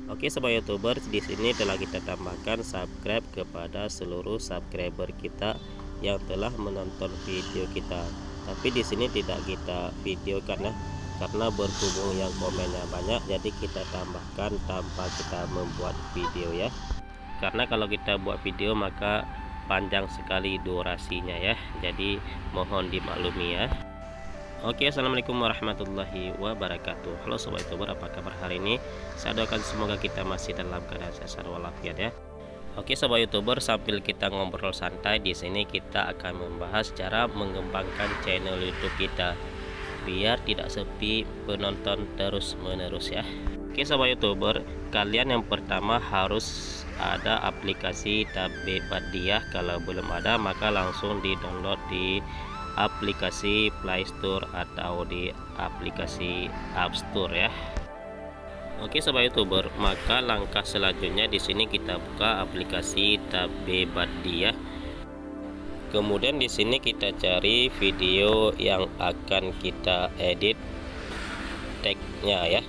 Oke sobat YouTuber, di sini telah kita tambahkan subscribe kepada seluruh subscriber kita yang telah menonton video kita. Tapi di sini tidak kita videokan ya, karena berhubung yang komennya banyak, jadi kita tambahkan tanpa kita membuat video ya. Karena kalau kita buat video maka panjang sekali durasinya ya, jadi mohon dimaklumi ya. Oke, assalamualaikum warahmatullahi wabarakatuh. Halo sobat youtuber, apa kabar hari ini? Saya doakan semoga kita masih dalam keadaan sehat walafiat ya. Oke sobat youtuber, sambil kita ngobrol santai, di sini kita akan membahas cara mengembangkan channel YouTube kita biar tidak sepi penonton terus menerus ya. Oke sobat youtuber, kalian yang pertama harus ada aplikasi Tabe Badiah. Kalau belum ada maka langsung di download di aplikasi Play Store atau di aplikasi App Store ya. Oke sobat youtuber, maka langkah selanjutnya di sini kita buka aplikasi Tabe Badiah. Kemudian di sini kita cari video yang akan kita edit tagnya ya.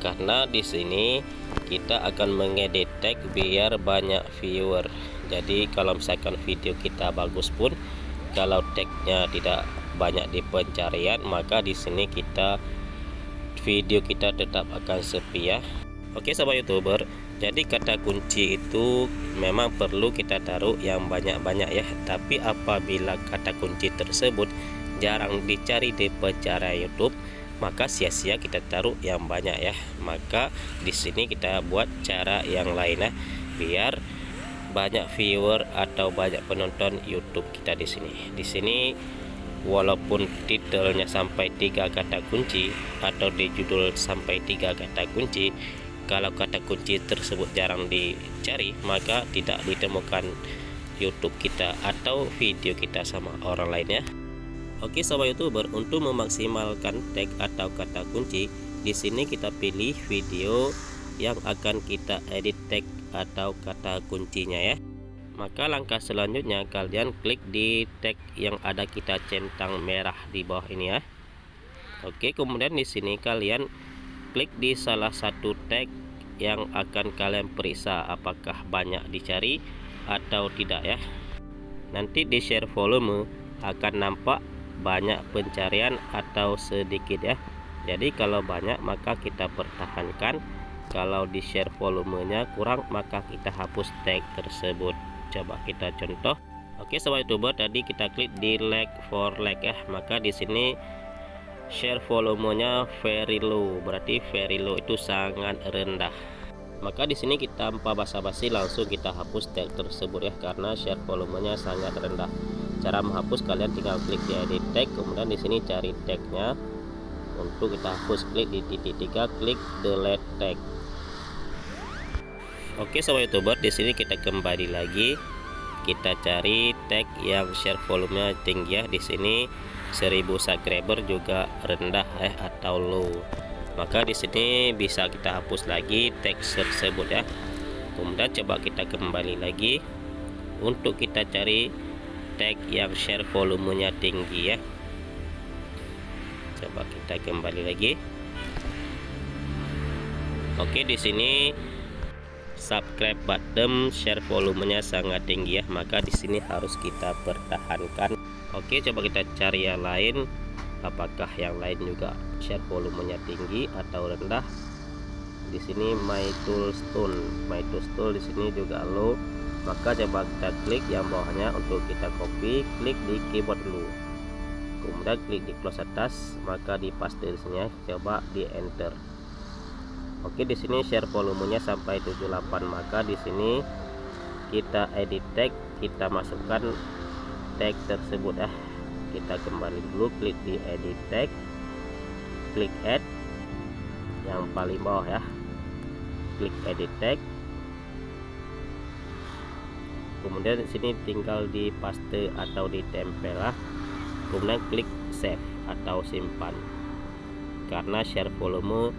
Karena di sini kita akan mengedit tag biar banyak viewer. Jadi kalau misalkan video kita bagus pun, kalau tagnya tidak banyak di pencarian, maka di sini video kita tetap akan sepi ya. Oke sobat youtuber, jadi kata kunci itu memang perlu kita taruh yang banyak-banyak ya. Tapi apabila kata kunci tersebut jarang dicari di pencarian YouTube, maka sia-sia kita taruh yang banyak ya. Maka di sini kita buat cara yang lain ya, biar banyak viewer atau banyak penonton YouTube kita di sini. Di sini walaupun titelnya sampai 3 kata kunci atau di judul sampai 3 kata kunci, kalau kata kunci tersebut jarang dicari maka tidak ditemukan YouTube kita atau video kita sama orang lainnya. Oke sobat youtuber, untuk memaksimalkan tag atau kata kunci, di sini kita pilih video yang akan kita edit tag atau kata kuncinya ya. Maka langkah selanjutnya kalian klik di tag yang ada kita centang merah di bawah ini ya. Oke, kemudian di sini kalian klik di salah satu tag yang akan kalian periksa apakah banyak dicari atau tidak ya. Nanti di share volume akan nampak banyak pencarian atau sedikit ya. Jadi kalau banyak maka kita pertahankan, kalau di share volumenya kurang maka kita hapus tag tersebut. Coba kita contoh. Oke sobat youtuber, tadi kita klik di like for like ya, maka di sini share volumenya very low, berarti very low itu sangat rendah. Maka di sini kita tanpa basa-basi langsung kita hapus tag tersebut ya, karena share volumenya sangat rendah. Cara menghapus, kalian tinggal klik di edit tag, kemudian di sini cari tagnya. Untuk kita hapus, klik di titik 3, klik delete tag. Oke sobat youtuber, di sini kita kembali lagi, kita cari tag yang share volumenya tinggi ya. Di sini 1000 subscriber juga rendah atau low. Maka di sini bisa kita hapus lagi tag tersebut ya. Kemudian coba kita kembali lagi untuk kita cari tag yang share volumenya tinggi ya. Coba kita kembali lagi. Oke, di sini subscribe button share volumenya sangat tinggi ya, maka di sini harus kita pertahankan. Oke, coba kita cari yang lain, apakah yang lain juga share volumenya tinggi atau rendah. Di sini my toolstone di sini juga low, maka coba kita klik yang bawahnya untuk kita copy, klik di keyboard dulu, kemudian klik di close atas, maka di paste di sini ya. Coba di enter. Oke, di sini share volumenya sampai 78, maka di sini kita edit tag, kita masukkan tag tersebut ya. Kita kembali dulu, klik di edit tag, klik add yang paling bawah ya, klik edit tag, kemudian di sini tinggal di paste atau ditempel lah, kemudian klik save atau simpan. Karena share volume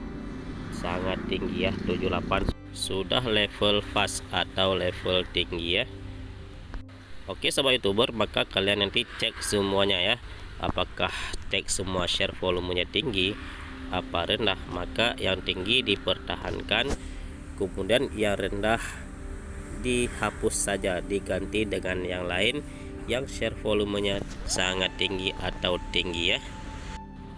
sangat tinggi ya, 78 sudah level fast atau level tinggi ya. Oke sobat youtuber, maka kalian nanti cek semuanya ya, apakah tag semua share volumenya tinggi apa rendah. Maka yang tinggi dipertahankan, kemudian yang rendah dihapus saja, diganti dengan yang lain yang share volumenya sangat tinggi atau tinggi ya.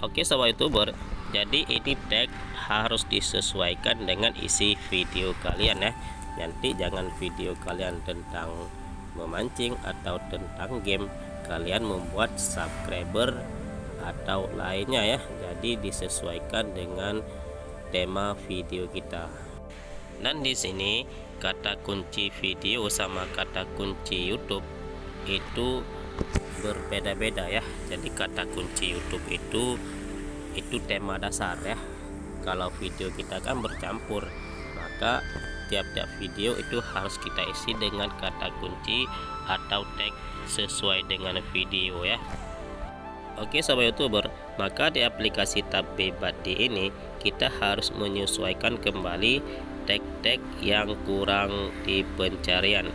Oke sobat YouTuber, jadi ini tag harus disesuaikan dengan isi video kalian ya. Nanti jangan video kalian tentang memancing atau tentang game, kalian membuat subscriber atau lainnya ya. Jadi disesuaikan dengan tema video kita. Dan di sini kata kunci video sama kata kunci YouTube itu berbeda-beda ya. Jadi kata kunci YouTube itu tema dasar ya. Kalau video kita kan bercampur, maka tiap-tiap video itu harus kita isi dengan kata kunci atau tag sesuai dengan video ya. Oke sobat YouTuber, maka di aplikasi Tab-B-Buddy ini kita harus menyesuaikan kembali tag-tag yang kurang di pencarian.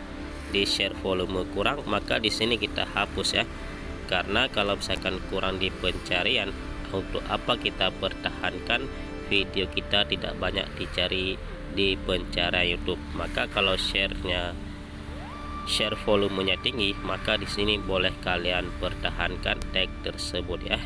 Di share volume kurang, maka di sini kita hapus ya. Karena kalau misalkan kurang di pencarian, untuk apa kita pertahankan video kita tidak banyak dicari di pencarian YouTube? Maka kalau share volumenya tinggi, maka di sini boleh kalian pertahankan tag tersebut ya.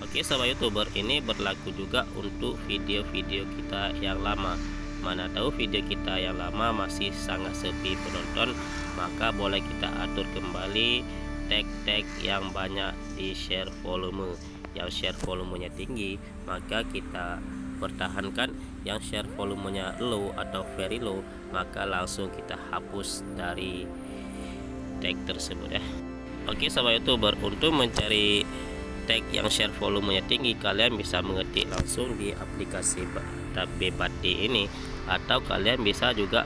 Oke sobat YouTuber, ini berlaku juga untuk video-video kita yang lama. Mana tahu video kita yang lama masih sangat sepi penonton, maka boleh kita atur kembali tag-tag yang banyak di share volume. Yang share volumenya tinggi, maka kita pertahankan. Yang share volumenya low atau very low, maka langsung kita hapus dari tag tersebut ya. Oke sobat YouTuber, untuk mencari tag yang share volumenya tinggi, kalian bisa mengetik langsung di aplikasi Tab-B-Buddy ini, atau kalian bisa juga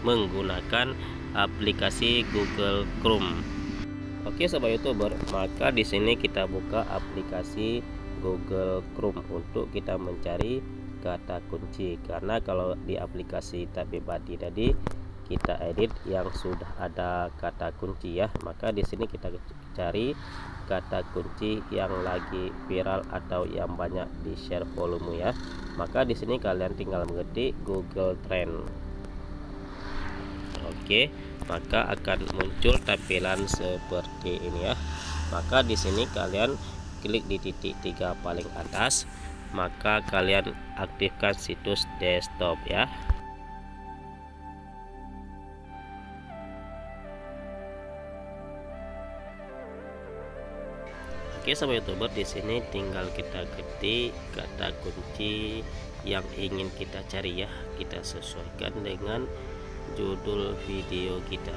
menggunakan aplikasi Google Chrome. Oke sobat YouTuber, maka di sini kita buka aplikasi Google Chrome untuk kita mencari kata kunci. Karena kalau di aplikasi Tab-B-Buddy tadi kita edit yang sudah ada kata kunci ya, maka di sini kita cari kata kunci yang lagi viral atau yang banyak di share volume ya. Maka di sini kalian tinggal mengetik Google Trend. Oke, maka akan muncul tampilan seperti ini ya. Maka di sini kalian klik di titik 3 paling atas, maka kalian aktifkan situs desktop ya. Oke sobat YouTuber, di sini tinggal kita ketik kata kunci yang ingin kita cari ya. Kita sesuaikan dengan judul video kita.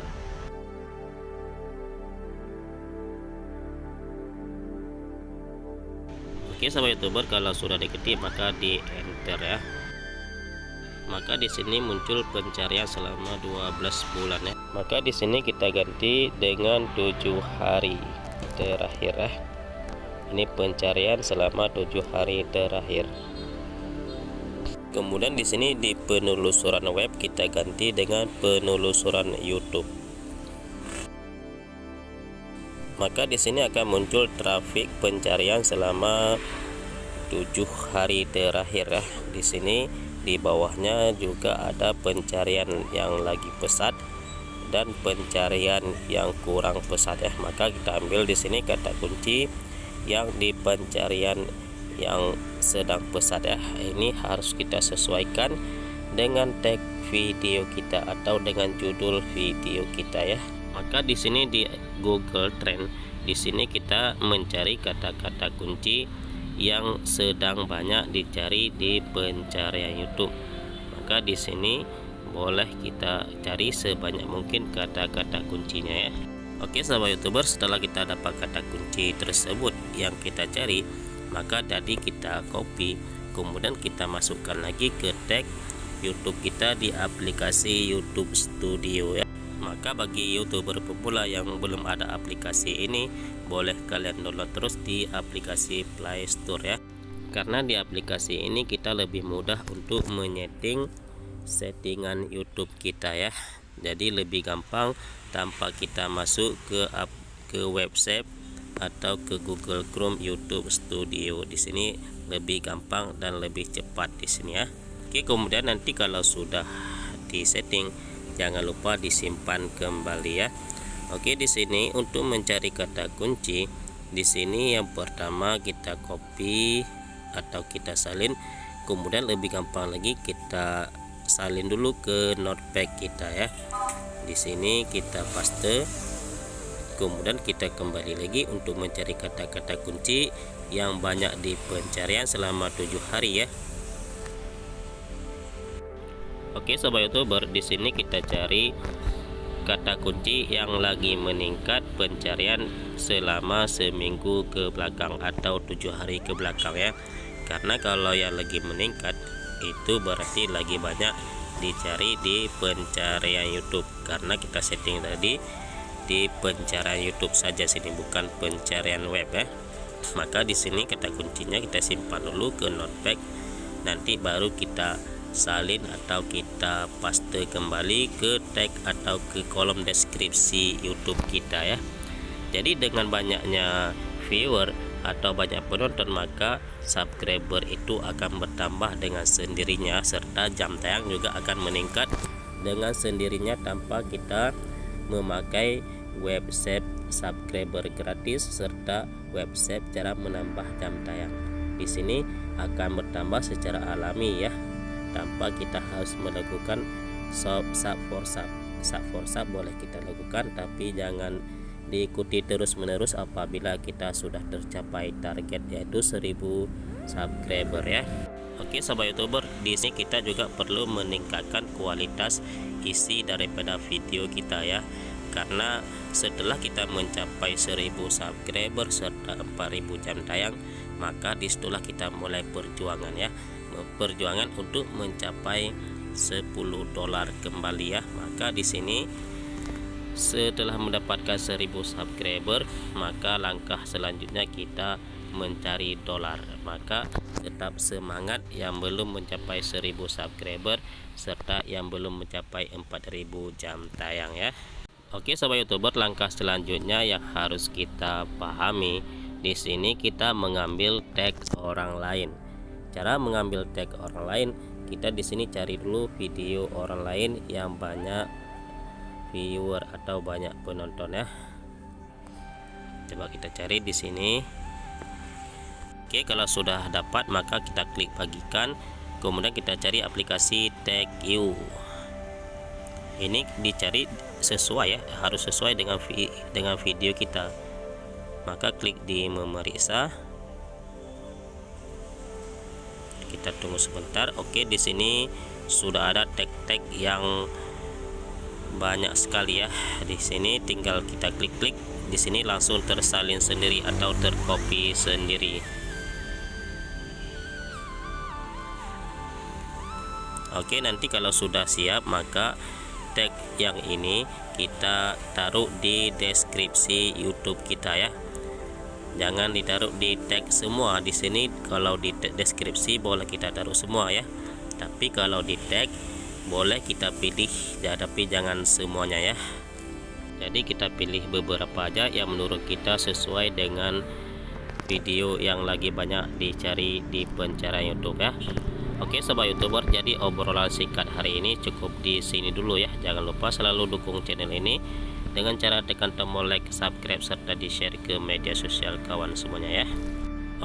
Oke sobat YouTuber, kalau sudah diketik maka di enter ya. Maka di sini muncul pencarian selama 12 bulan ya. Maka di sini kita ganti dengan 7 hari terakhir ya. Ini pencarian selama 7 hari terakhir. Kemudian di sini di penelusuran web kita ganti dengan penelusuran YouTube. Maka di sini akan muncul trafik pencarian selama 7 hari terakhir ya. Di sini di bawahnya juga ada pencarian yang lagi pesat dan pencarian yang kurang pesat ya. Maka kita ambil di sini kata kunci yang di pencarian yang sedang pesat ya. Ini harus kita sesuaikan dengan tag video kita atau dengan judul video kita ya. Maka di sini di Google Trend, di sini kita mencari kata-kata kunci yang sedang banyak dicari di pencarian YouTube. Maka di sini boleh kita cari sebanyak mungkin kata-kata kuncinya ya. Oke sahabat YouTuber, setelah kita dapat kata kunci tersebut yang kita cari, maka tadi kita copy, kemudian kita masukkan lagi ke tag YouTube kita di aplikasi YouTube Studio ya. Maka bagi YouTuber pemula yang belum ada aplikasi ini, boleh kalian download terus di aplikasi Play Store ya. Karena di aplikasi ini kita lebih mudah untuk menyeting settingan YouTube kita ya. Jadi lebih gampang tanpa kita masuk ke website atau ke Google Chrome YouTube Studio. Di sini lebih gampang dan lebih cepat di sini ya. Oke, kemudian nanti kalau sudah di setting, jangan lupa disimpan kembali ya. Oke, di sini untuk mencari kata kunci, di sini yang pertama kita copy atau kita salin, kemudian lebih gampang lagi kita salin dulu ke notepad kita ya. Di sini kita paste, kemudian kita kembali lagi untuk mencari kata-kata kunci yang banyak di pencarian selama 7 hari ya. Oke sobat YouTuber, di sini kita cari kata kunci yang lagi meningkat pencarian selama seminggu ke belakang atau 7 hari ke belakang ya. Karena kalau yang lagi meningkat itu berarti lagi banyak dicari di pencarian YouTube, karena kita setting tadi di pencarian YouTube saja sini, bukan pencarian web ya. Maka di sini kata kuncinya kita simpan dulu ke notepad, nanti baru kita salin atau kita paste kembali ke tag atau ke kolom deskripsi YouTube kita ya. Jadi dengan banyaknya viewer atau banyak penonton, maka subscriber itu akan bertambah dengan sendirinya, serta jam tayang juga akan meningkat dengan sendirinya tanpa kita memakai website subscriber gratis serta website cara menambah jam tayang. Di sini akan bertambah secara alami ya, tanpa kita harus melakukan sub for sub boleh kita lakukan, tapi jangan diikuti terus-menerus apabila kita sudah tercapai target yaitu 1000 subscriber ya. Oke sobat YouTuber, di sini kita juga perlu meningkatkan kualitas isi daripada video kita ya. Karena setelah kita mencapai 1000 subscriber serta 4000 jam tayang, maka disitulah kita mulai perjuangan ya. Perjuangan untuk mencapai $10 kembali ya. Maka di sini setelah mendapatkan 1000 subscriber, maka langkah selanjutnya kita mencari dolar. Maka tetap semangat yang belum mencapai 1000 subscriber serta yang belum mencapai 4000 jam tayang ya. Oke sobat YouTuber, langkah selanjutnya yang harus kita pahami, di sini kita mengambil tag orang lain. Cara mengambil tag orang lain, kita di sini cari dulu video orang lain yang banyak viewer atau banyak penonton ya. Coba kita cari di sini. Oke, kalau sudah dapat maka kita klik bagikan, kemudian kita cari aplikasi Tag You. Ini dicari sesuai ya, harus sesuai dengan video kita. Maka klik di memeriksa. Kita tunggu sebentar. Oke, di sini sudah ada tag-tag yang banyak sekali ya. Di sini tinggal kita klik-klik, di sini langsung tersalin sendiri atau tercopy sendiri. Oke, nanti kalau sudah siap maka tag yang ini kita taruh di deskripsi YouTube kita ya. Jangan ditaruh di tag semua. Di sini kalau di deskripsi boleh kita taruh semua ya. Tapi kalau di tag boleh kita pilih ya, tapi jangan semuanya ya. Jadi kita pilih beberapa aja yang menurut kita sesuai dengan video yang lagi banyak dicari di pencarian YouTube ya. Oke sobat YouTuber, jadi obrolan singkat hari ini cukup di sini dulu ya. Jangan lupa selalu dukung channel ini dengan cara tekan tombol like, subscribe serta di share ke media sosial kawan semuanya ya.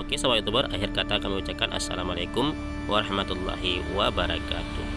Oke sobat YouTuber, akhir kata kami ucapkan assalamualaikum warahmatullahi wabarakatuh.